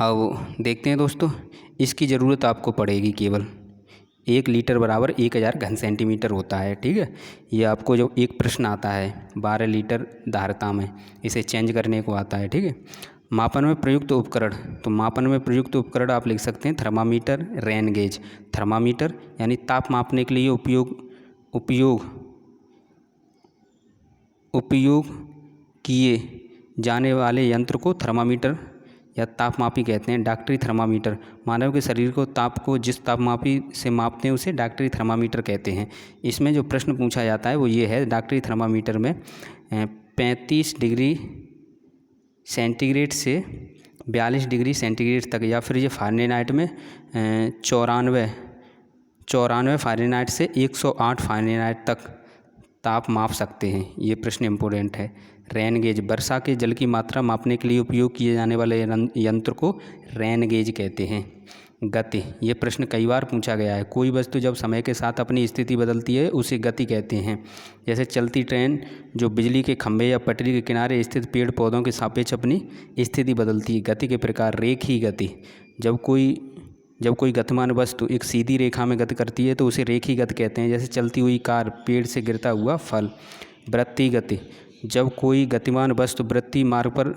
अब देखते हैं दोस्तों, इसकी ज़रूरत आपको पड़ेगी केवल 1 लीटर बराबर 1000 घन सेंटीमीटर होता है, ठीक है। ये आपको जो एक प्रश्न आता है 12 लीटर धारिता में, इसे चेंज करने को आता है, ठीक है। मापन में प्रयुक्त उपकरण, तो मापन में प्रयुक्त उपकरण आप लिख सकते हैं थर्मामीटर, रेन गेज। थर्मामीटर यानी ताप मापने के लिए उपयोग किए जाने वाले यंत्र को थर्मामीटर या तापमापी कहते हैं। डॉक्टरी थर्मामीटर, मानव के शरीर को ताप को जिस तापमापी से मापते हैं उसे डॉक्टरी थर्मामीटर कहते हैं। इसमें जो प्रश्न पूछा जाता है वो ये है, डॉक्टरी थर्मामीटर में 35 डिग्री सेंटीग्रेड से 42 डिग्री सेंटीग्रेड तक, या फिर ये फ़ारेनहाइट में 94 फ़ारेनहाइट से 108 फ़ारेनहाइट तक ताप माप सकते हैं। ये प्रश्न इम्पोर्टेंट है। रेन गेज, वर्षा के जल की मात्रा मापने के लिए उपयोग किए जाने वाले यंत्र को रेन गेज कहते हैं। गति, ये प्रश्न कई बार पूछा गया है। कोई वस्तु जब समय के साथ अपनी स्थिति बदलती है उसे गति कहते हैं। जैसे चलती ट्रेन जो बिजली के खंभे या पटरी के किनारे स्थित पेड़ पौधों के सापेक्ष अपनी स्थिति बदलती है। गति के प्रकार, रेखीय गति, जब कोई गतिमान वस्तु एक सीधी रेखा में गति करती है तो उसे रेखीय गति कहते हैं। जैसे चलती हुई कार, पेड़ से गिरता हुआ फल। वृत्तीय गति, जब कोई गतिमान वस्तु वृत्तीय मार्ग पर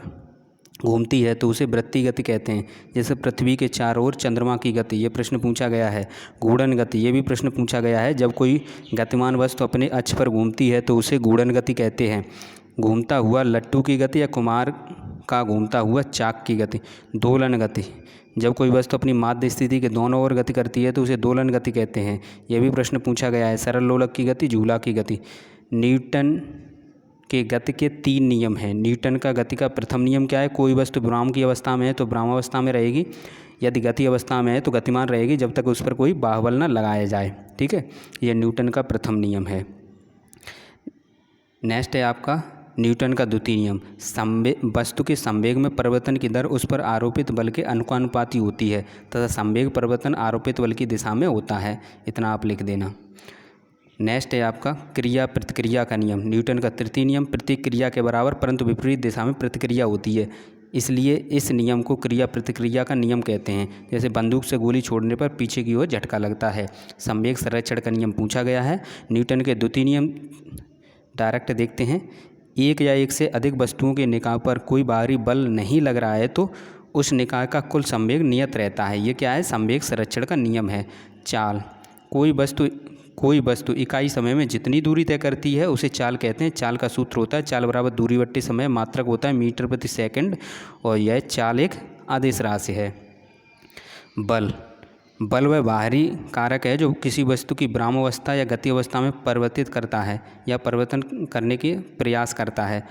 घूमती है तो उसे वृत्तीय गति कहते हैं। जैसे पृथ्वी के चारों ओर चंद्रमा की गति, ये प्रश्न पूछा गया है। घूर्णन गति, ये भी प्रश्न पूछा गया है। जब कोई गतिमान वस्तु अपने अक्ष पर घूमती है तो उसे घूर्णन गति कहते हैं। घूमता हुआ लट्टू की गति या कुमार का घूमता हुआ चाक की गति। दोलन गति, जब कोई वस्तु अपनी माध्य स्थिति के दोनों ओर गति करती है तो उसे दोलन गति कहते हैं। यह भी प्रश्न पूछा गया है। सरल लोलक की गति, झूला की गति। न्यूटन के गति के 3 नियम हैं। न्यूटन का गति का प्रथम नियम क्या है? कोई वस्तु विराम की अवस्था में है तो विरामावस्था में रहेगी, यदि गति अवस्था में है तो गतिमान रहेगी जब तक उस पर कोई बाहुबल न लगाया जाए। ठीक है, यह न्यूटन का प्रथम नियम है। नेक्स्ट है आपका न्यूटन का द्वितीय नियम। वस्तु के संवेग में परिवर्तन की दर उस पर आरोपित बल के अनुपाती होती है तथा संवेग परिवर्तन आरोपित बल की दिशा में होता है। इतना आप लिख देना। नेक्स्ट है आपका क्रिया प्रतिक्रिया का नियम। न्यूटन का तृतीय नियम, प्रत्येक क्रिया के बराबर परंतु विपरीत दिशा में प्रतिक्रिया होती है, इसलिए इस नियम को क्रिया प्रतिक्रिया का नियम कहते हैं। जैसे बंदूक से गोली छोड़ने पर पीछे की ओर झटका लगता है। संवेग संरक्षण का नियम पूछा गया है। न्यूटन के द्वितीय नियम डायरेक्ट देखते हैं। एक या एक से अधिक वस्तुओं के निकाय पर कोई बाहरी बल नहीं लग रहा है तो उस निकाय का कुल संवेग नियत रहता है। ये क्या है? संवेग संरक्षण का नियम है। चाल, कोई वस्तु इकाई समय में जितनी दूरी तय करती है उसे चाल कहते हैं। चाल का सूत्र होता है चाल बराबर दूरी बट्टे समय, मात्रक होता है मीटर प्रति सेकंड, और यह चाल एक आदेश राशि है। बल वह बाहरी कारक है जो किसी वस्तु की विरामावस्था या गति अवस्था में परिवर्तित करता है या परिवर्तन करने के प्रयास करता है।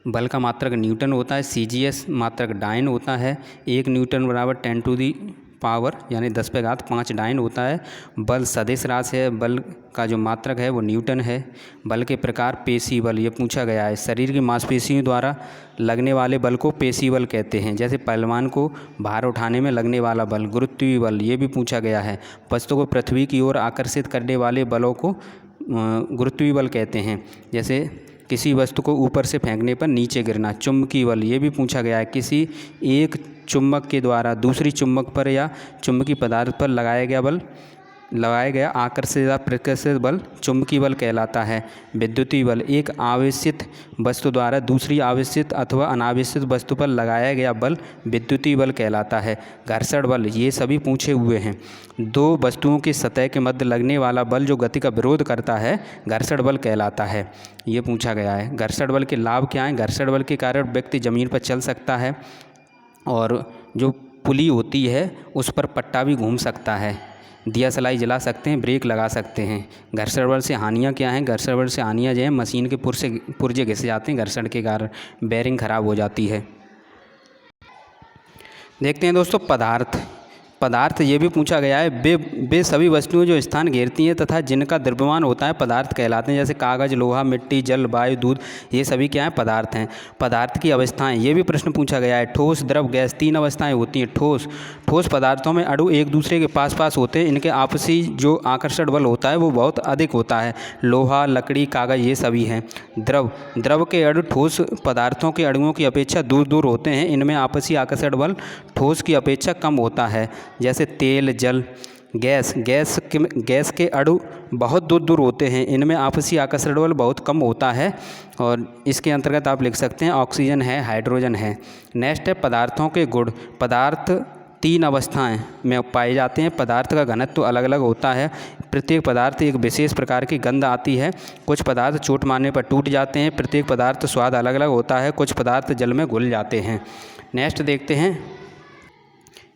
बल का मात्रक न्यूटन होता है। CGS मात्रक डायन होता है। 1 न्यूटन बराबर 10 टू दी पावर यानी 10⁵ डायन होता है। बल सदिश राशि है। बल का जो मात्रक है वो न्यूटन है। बल के प्रकार पेशी बल, ये पूछा गया है। शरीर की मांसपेशियों द्वारा लगने वाले बल को पेशी बल कहते हैं। जैसे पहलवान को भार उठाने में लगने वाला बल। गुरुत्वीय बल, ये भी पूछा गया है। वस्तु को पृथ्वी की ओर आकर्षित करने वाले बलों को गुरुत्वीय बल कहते हैं। जैसे किसी वस्तु को ऊपर से फेंकने पर नीचे गिरना। चुंबकीय बल, ये भी पूछा गया है। किसी एक चुंबक के द्वारा दूसरी चुंबक पर या चुंबकीय पदार्थ पर लगाया गया आकर्षित या प्रतिकर्षित बल चुंबकीय बल कहलाता है। विद्युतीय बल, एक आवेशित वस्तु द्वारा दूसरी आवेशित अथवा अनावेशित वस्तु पर लगाया गया बल विद्युतीय बल कहलाता है। घर्षण बल, ये सभी पूछे हुए हैं। दो वस्तुओं की सतह के मध्य लगने वाला बल जो गति का विरोध करता है घर्षण बल कहलाता है, ये पूछा गया है। घर्षण बल के लाभ क्या हैं? घर्षण बल के कारण व्यक्ति ज़मीन पर चल सकता है और जो पुली होती है उस पर पट्टा भी घूम सकता है, दिया सलाई जला सकते हैं, ब्रेक लगा सकते हैं। घर्षण बल से हानियाँ क्या हैं? घर्षण बल से हानियाँ जो है मशीन के पुर्जे घिस जाते हैं घर्षण के कारण, बेरिंग खराब हो जाती है। देखते हैं दोस्तों पदार्थ ये भी पूछा गया है। वे सभी वस्तुएं जो स्थान घेरती हैं तथा जिनका द्रव्यमान होता है पदार्थ कहलाते हैं। जैसे कागज़, लोहा, मिट्टी, जल, वायु, दूध, ये सभी क्या हैं? पदार्थ हैं। पदार्थ की अवस्थाएं, ये भी प्रश्न पूछा गया है। ठोस, द्रव, गैस, 3 अवस्थाएं होती हैं। ठोस पदार्थों में अणु एक दूसरे के पास होते हैं, इनके आपसी जो आकर्षण बल होता है वो बहुत अधिक होता है। लोहा, लकड़ी, कागज़, ये सभी हैं। द्रव के अणु ठोस पदार्थों के अणुओं की अपेक्षा दूर होते हैं, इनमें आपसी आकर्षण बल ठोस की अपेक्षा कम होता है। जैसे तेल, जल। गैस के अणु बहुत दूर होते हैं, इनमें आपसी आकर्षण बल बहुत कम होता है, और इसके अंतर्गत आप लिख सकते हैं ऑक्सीजन है, हाइड्रोजन है। नेक्स्ट है पदार्थों के गुण। पदार्थ 3 अवस्थाएं में पाए जाते हैं। पदार्थ का घनत्व तो अलग अलग होता है। प्रत्येक पदार्थ एक विशेष प्रकार की गंध आती है। कुछ पदार्थ चोट मारने पर टूट जाते हैं। प्रत्येक पदार्थ स्वाद अलग अलग होता है। कुछ पदार्थ जल में घुल जाते हैं। नेक्स्ट देखते हैं,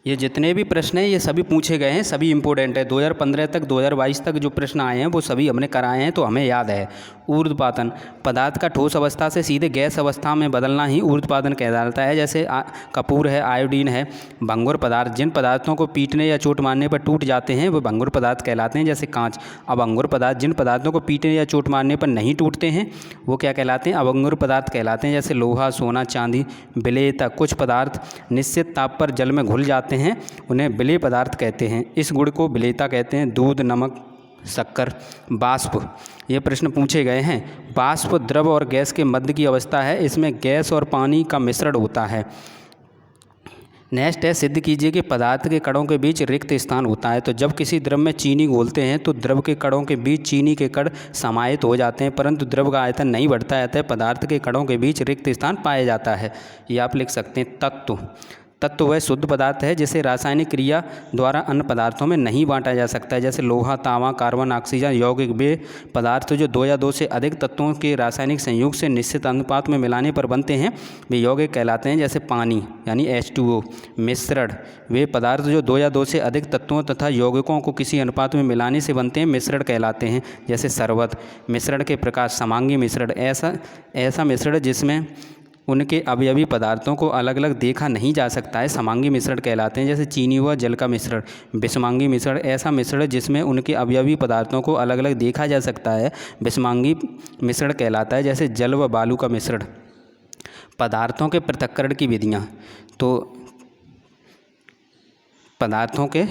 ये जितने भी प्रश्न हैं ये सभी पूछे गए हैं, सभी इंपॉर्टेंट है। 2015 तक 2022 तक जो प्रश्न आए हैं वो सभी हमने कराए हैं, तो हमें याद है। ऊर्ध्वपातन, पदार्थ का ठोस अवस्था से सीधे गैस अवस्था में बदलना ही ऊर्ध्वपातन कहलाता है। जैसे कपूर है, आयोडीन है। भंगुर पदार्थ, जिन पदार्थों को पीटने या चोट मारने पर टूट जाते हैं वो भंगुर पदार्थ कहलाते हैं। जैसे कांच। अभंगुर पदार्थ, जिन पदार्थों को पीटने या चोट मारने पर नहीं टूटते हैं वो क्या कहलाते हैं? अभंगुर पदार्थ कहलाते हैं। जैसे लोहा, सोना, चांदी। विलेय तक, कुछ पदार्थ निश्चित ताप पर जल में घुल जाते हैं, उन्हें विलेय पदार्थ कहते हैं। इस गुण को विलेयता कहते हैं। दूध, नमक, शक्कर। वाष्प, ये प्रश्न पूछे गए हैं। वाष्प द्रव और गैस के मध्य की अवस्था है, इसमें गैस और पानी का मिश्रण होता है। नेक्स्ट है, सिद्ध कीजिए कि पदार्थ के कणों के बीच रिक्त स्थान होता है। तो जब किसी द्रव में चीनी घोलते हैं तो द्रव के कणों के बीच चीनी के कण समाहित हो जाते हैं, परंतु द्रव का आयतन नहीं बढ़ता है, अतः पदार्थ के कणों के बीच रिक्त स्थान पाया जाता है। ये आप लिख सकते हैं। तत्व वह शुद्ध पदार्थ है जिसे रासायनिक क्रिया द्वारा अन्य पदार्थों में नहीं बांटा जा सकता है। जैसे लोहा, तांबा, कार्बन, ऑक्सीजन। यौगिक, वे पदार्थ जो 2 या 2 से अधिक तत्वों के रासायनिक संयोग से निश्चित अनुपात में मिलाने पर बनते हैं वे यौगिक कहलाते हैं। जैसे पानी यानी H2O। मिश्रण, वे पदार्थ जो 2 या 2 से अधिक तत्वों तथा यौगिकों को किसी अनुपात में मिलाने से बनते हैं मिश्रण कहलाते हैं। जैसे शरबत। मिश्रण के प्रकार, समांगी मिश्रण, ऐसा मिश्रण जिसमें उनके अवयवी पदार्थों को अलग अलग देखा नहीं जा सकता है, समांगी मिश्रण कहलाते हैं। जैसे चीनी व जल का मिश्रण। विषमांगी मिश्रण, ऐसा मिश्रण जिसमें उनके अवयवी पदार्थों को अलग अलग देखा जा सकता है, विषमांगी मिश्रण कहलाता है। जैसे जल व बालू का मिश्रण। पदार्थों के पृथक्करण की विधियाँ, तो पदार्थों के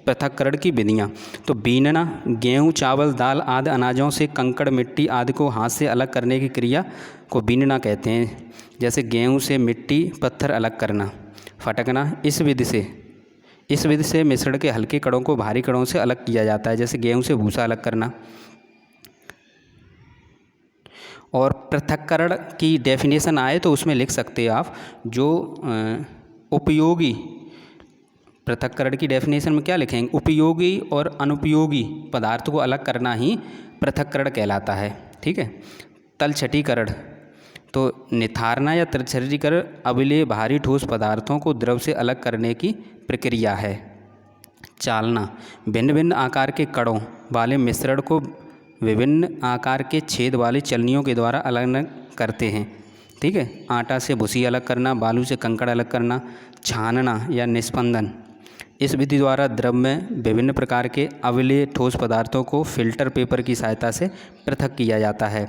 पृथक्करण की विधियाँ। तो बीनना, गेहूँ, चावल, दाल आदि अनाजों से कंकड़, मिट्टी आदि को हाथ से अलग करने की क्रिया को बीनना कहते हैं। जैसे गेहूँ से मिट्टी, पत्थर अलग करना। फटकना, इस विधि से मिश्रण के हल्के कणों को भारी कणों से अलग किया जाता है। जैसे गेहूँ से भूसा अलग करना। और पृथक्करण की डेफिनेशन आए तो उसमें लिख सकते हैं आप, जो उपयोगी, पृथक्करण की डेफिनेशन में क्या लिखेंगे, उपयोगी और अनुपयोगी पदार्थ को अलग करना ही पृथक्करण कहलाता है। ठीक है। तलछटीकरण, तो निथारना या तलछटीकरण अबले भारी ठोस पदार्थों को द्रव से अलग करने की प्रक्रिया है। चालना, भिन्न भिन्न आकार के कणों वाले मिश्रण को विभिन्न आकार के छेद वाली चलनियों के द्वारा अलग करते हैं। ठीक है। आटा से भूसी अलग करना, बालू से कंकड़ अलग करना। छानना या निस्पंदन, इस विधि द्वारा द्रव में विभिन्न प्रकार के अवलेय ठोस पदार्थों को फिल्टर पेपर की सहायता से पृथक किया जाता है।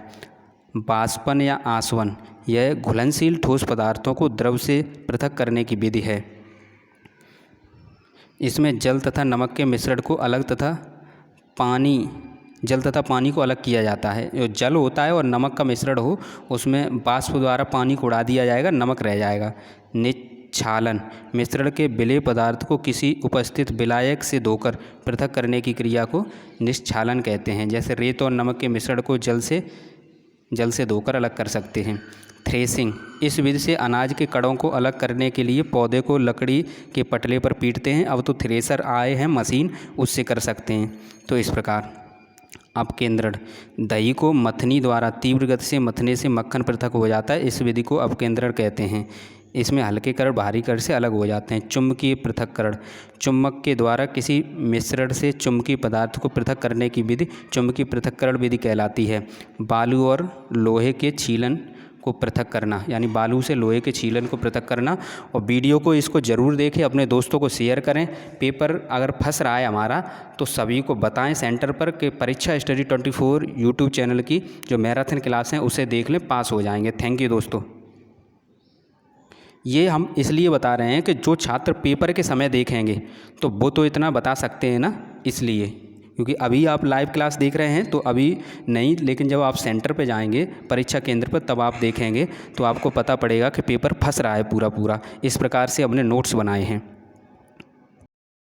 वाष्पन या आसवन, यह घुलनशील ठोस पदार्थों को द्रव से पृथक करने की विधि है। इसमें जल तथा नमक के मिश्रण को अलग तथा जल तथा पानी को अलग किया जाता है। जो जल होता है और नमक का मिश्रण हो, उसमें वाष्प द्वारा पानी को उड़ा दिया जाएगा, नमक रह जाएगा। निच्छालन, मिश्रण के विलेय पदार्थ को किसी उपस्थित विलायक से धोकर पृथक करने की क्रिया को निच्छालन कहते हैं। जैसे रेत और नमक के मिश्रण को जल से धोकर अलग कर सकते हैं। थ्रेसिंग, इस विधि से अनाज के कणों को अलग करने के लिए पौधे को लकड़ी के पटले पर पीटते हैं। अब तो थ्रेसर आए हैं मशीन, उससे कर सकते हैं। तो इस प्रकार अपकेंद्रण, दही को मथनी द्वारा तीव्र गति से मथने से मक्खन पृथक हो जाता है। इस विधि को अपकेंद्रण कहते हैं। इसमें हल्के कण भारी कण से अलग हो जाते हैं। चुम्बकीय पृथक्करण, चुम्बक के द्वारा किसी मिश्रण से चुम्बकीय पदार्थ को पृथक करने की विधि चुम्बकीय पृथक्करण विधि कहलाती है। बालू और लोहे के छीलन को पृथक करना, यानी बालू से लोहे के छीलन को पृथक करना। और वीडियो को इसको ज़रूर देखें, अपने दोस्तों को शेयर करें। पेपर अगर फंस रहा है हमारा तो सभी को बताएं सेंटर पर कि परीक्षा स्टडी 24 यूट्यूब चैनल की जो मैराथन क्लास हैं उसे देख लें, पास हो जाएंगे। थैंक यू दोस्तों। ये हम इसलिए बता रहे हैं कि जो छात्र पेपर के समय देखेंगे तो वो तो इतना बता सकते हैं ना, इसलिए, क्योंकि अभी आप लाइव क्लास देख रहे हैं तो अभी नहीं, लेकिन जब आप सेंटर पे जाएंगे परीक्षा केंद्र पर तब आप देखेंगे तो आपको पता पड़ेगा कि पेपर फंस रहा है पूरा। इस प्रकार से हमने नोट्स बनाए हैं।